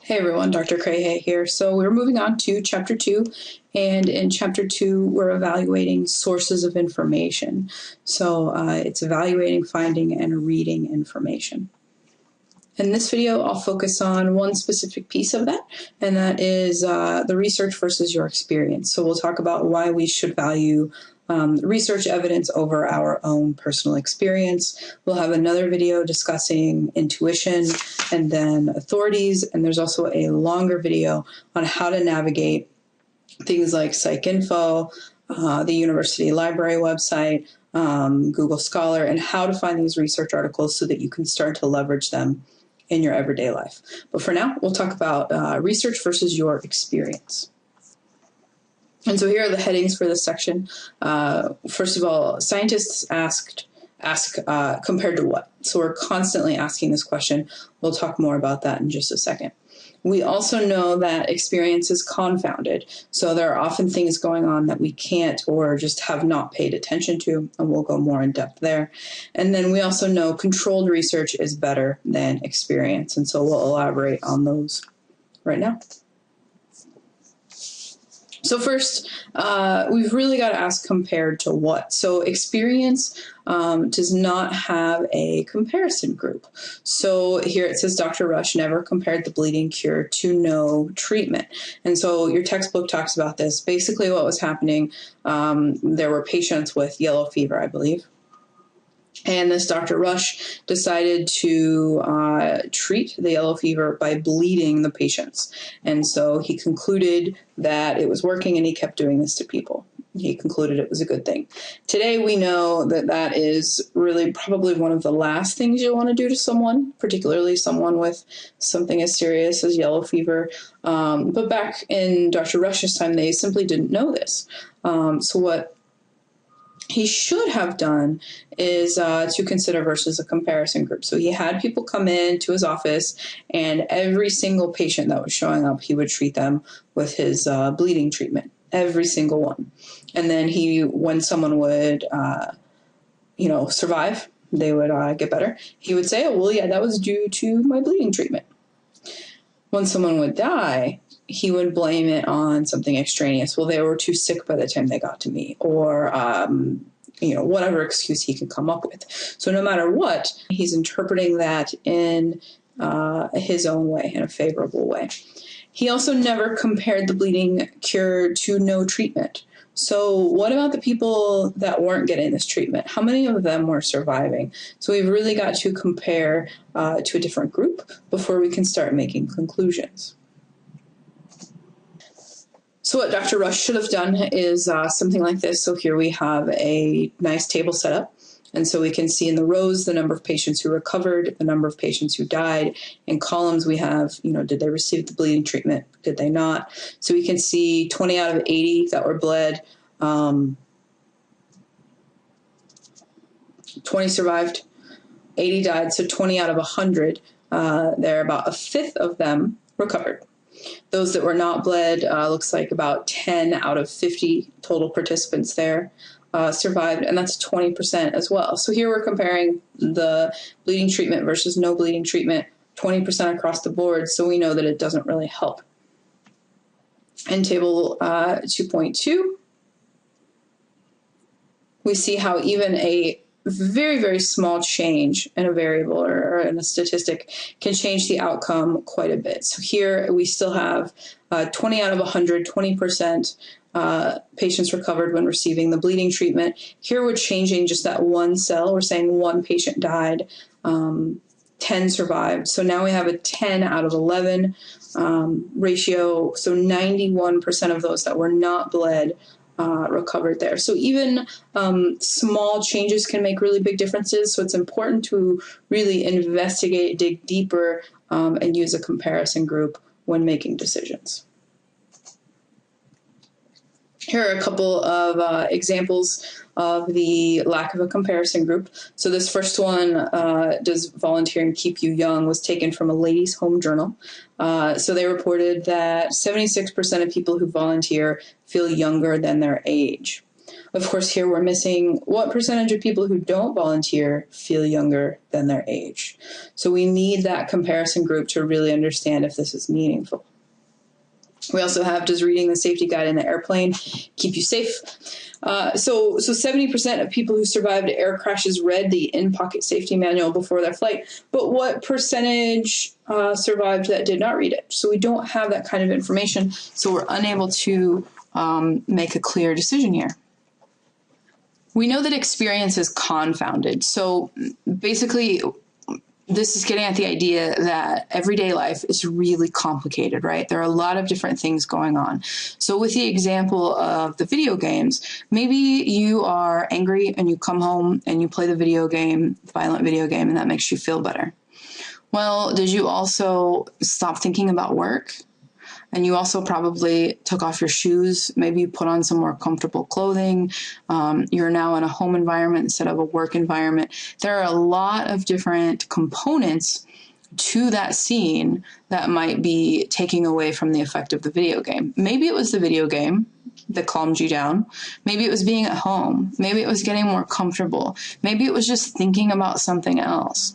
Hey everyone, Dr. Crahay here. So we're moving on to Chapter 2, and in Chapter 2 we're evaluating sources of information. So it's evaluating, finding, and reading information. In this video I'll focus on one specific piece of that, and that is the research versus your experience. So we'll talk about why we should value research evidence over our own personal experience. We'll have another video discussing intuition and then authorities, and there's also a longer video on how to navigate things like PsycInfo, the university library website, Google Scholar, and how to find these research articles so that you can start to leverage them in your everyday life. But for now, we'll talk about research versus your experience. And so here are the headings for this section. First of all, scientists ask compared to what? So we're constantly asking this question. We'll talk more about that in just a second. We also know that experience is confounded. So there are often things going on that we can't or just have not paid attention to, and we'll go more in depth there. And then we also know controlled research is better than experience. And so we'll elaborate on those right now. So first, we've really got to ask compared to what. So experience does not have a comparison group. So here it says Dr. Rush never compared the bleeding cure to no treatment. And so your textbook talks about this. Basically what was happening, there were patients with yellow fever, I believe. And this Dr. Rush decided to treat the yellow fever by bleeding the patients. And so he concluded that it was working, and he kept doing this to people. He concluded it was a good thing. Today we know that that is really probably one of the last things you want to do to someone, particularly someone with something as serious as yellow fever. But back in Dr. Rush's time, they simply didn't know this. So what he should have done is to consider versus a comparison group. So he had people come in to his office, and every single patient that was showing up, he would treat them with his bleeding treatment, every single one. And then when someone would, survive, they would get better. He would say, oh, well, yeah, that was due to my bleeding treatment. When someone would die, he would blame it on something extraneous. Well, they were too sick by the time they got to me, or, whatever excuse he could come up with. So no matter what, he's interpreting that in his own way, in a favorable way. He also never compared the bleeding cure to no treatment. So what about the people that weren't getting this treatment? How many of them were surviving? So we've really got to compare to a different group before we can start making conclusions. So what Dr. Rush should have done is something like this. So here we have a nice table set up. And so we can see in the rows the number of patients who recovered, the number of patients who died. In columns we have, did they receive the bleeding treatment? Did they not? So we can see 20 out of 80 that were bled, 20 survived, 80 died. So 20 out of 100, there about a fifth of them recovered. Those that were not bled, looks like about 10 out of 50 total participants there survived, and that's 20% as well. So here we're comparing the bleeding treatment versus no bleeding treatment, 20% across the board, so we know that it doesn't really help. In table 2.2, we see how even a very, very small change in a variable or in a statistic can change the outcome quite a bit. So here we still have 20 out of 100, 20% patients recovered when receiving the bleeding treatment. Here we're changing just that one cell. We're saying one patient died, 10 survived. So now we have a 10 out of 11 ratio. So 91% of those that were not bled recovered there. So even small changes can make really big differences. So it's important to really investigate, dig deeper, and use a comparison group when making decisions. Here are a couple of examples of the lack of a comparison group. So this first one, does volunteering keep you young, was taken from a ladies' home journal. So they reported that 76% of people who volunteer feel younger than their age. Of course, here we're missing what percentage of people who don't volunteer feel younger than their age. So we need that comparison group to really understand if this is meaningful. We also have, does reading the safety guide in the airplane keep you safe? So 70% of people who survived air crashes read the in-pocket safety manual before their flight. But what percentage survived that did not read it? So we don't have that kind of information. So we're unable to make a clear decision here. We know that experience is confounded. So basically, this is getting at the idea that everyday life is really complicated, right? There are a lot of different things going on. So with the example of the video games, maybe you are angry and you come home and you play the video game, violent video game, and that makes you feel better. Well, did you also stop thinking about work? And you also probably took off your shoes. Maybe you put on some more comfortable clothing. You're now in a home environment instead of a work environment. There are a lot of different components to that scene that might be taking away from the effect of the video game. Maybe it was the video game that calmed you down. Maybe it was being at home. Maybe it was getting more comfortable. Maybe it was just thinking about something else.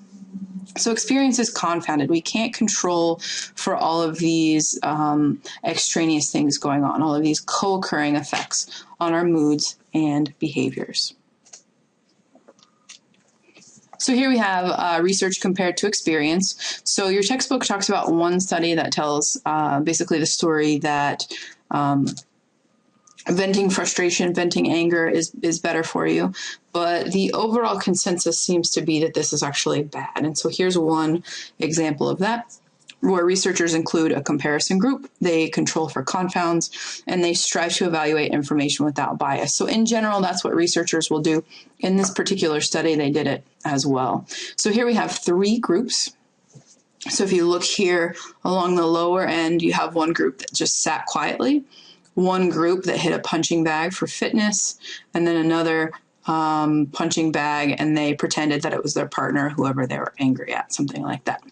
So experience is confounded. We can't control for all of these extraneous things going on, all of these co-occurring effects on our moods and behaviors. So here we have research compared to experience. So your textbook talks about one study that tells basically the story that venting frustration, venting anger is better for you. But the overall consensus seems to be that this is actually bad. And so here's one example of that, where researchers include a comparison group, they control for confounds, and they strive to evaluate information without bias. So in general, that's what researchers will do. In this particular study, they did it as well. So here we have 3 groups. So if you look here along the lower end, you have one group that just sat quietly, one group that hit a punching bag for fitness, and then another punching bag, and they pretended that it was their partner, whoever they were angry at, something like that.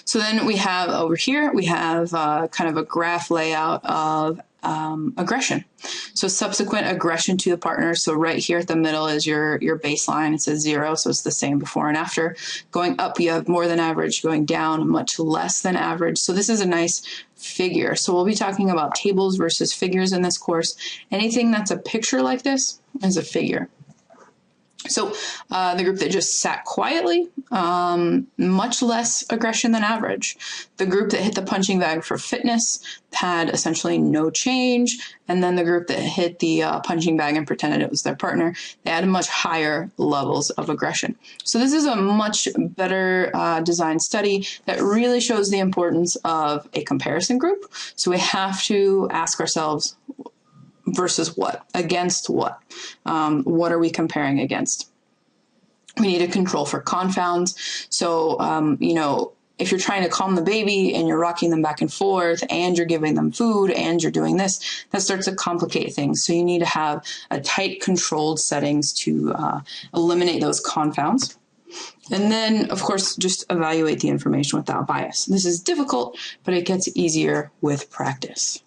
So then we have over here, we have kind of a graph layout of aggression. So subsequent aggression to the partner. So right here at the middle is your baseline. It says 0, so it's the same before and after. Going up, you have more than average. Going down, much less than average. So this is a nice figure. So we'll be talking about tables versus figures in this course. Anything that's a picture like this is a figure. So the group that just sat quietly, much less aggression than average. The group that hit the punching bag for fitness had essentially no change. And then the group that hit the punching bag and pretended it was their partner, they had much higher levels of aggression. So this is a much better designed study that really shows the importance of a comparison group. So we have to ask ourselves, versus what? Against what? What are we comparing against? We need to control for confounds. So, if you're trying to calm the baby and you're rocking them back and forth and you're giving them food and you're doing this, that starts to complicate things. So you need to have a tight controlled settings to eliminate those confounds. And then, of course, just evaluate the information without bias. This is difficult, but it gets easier with practice.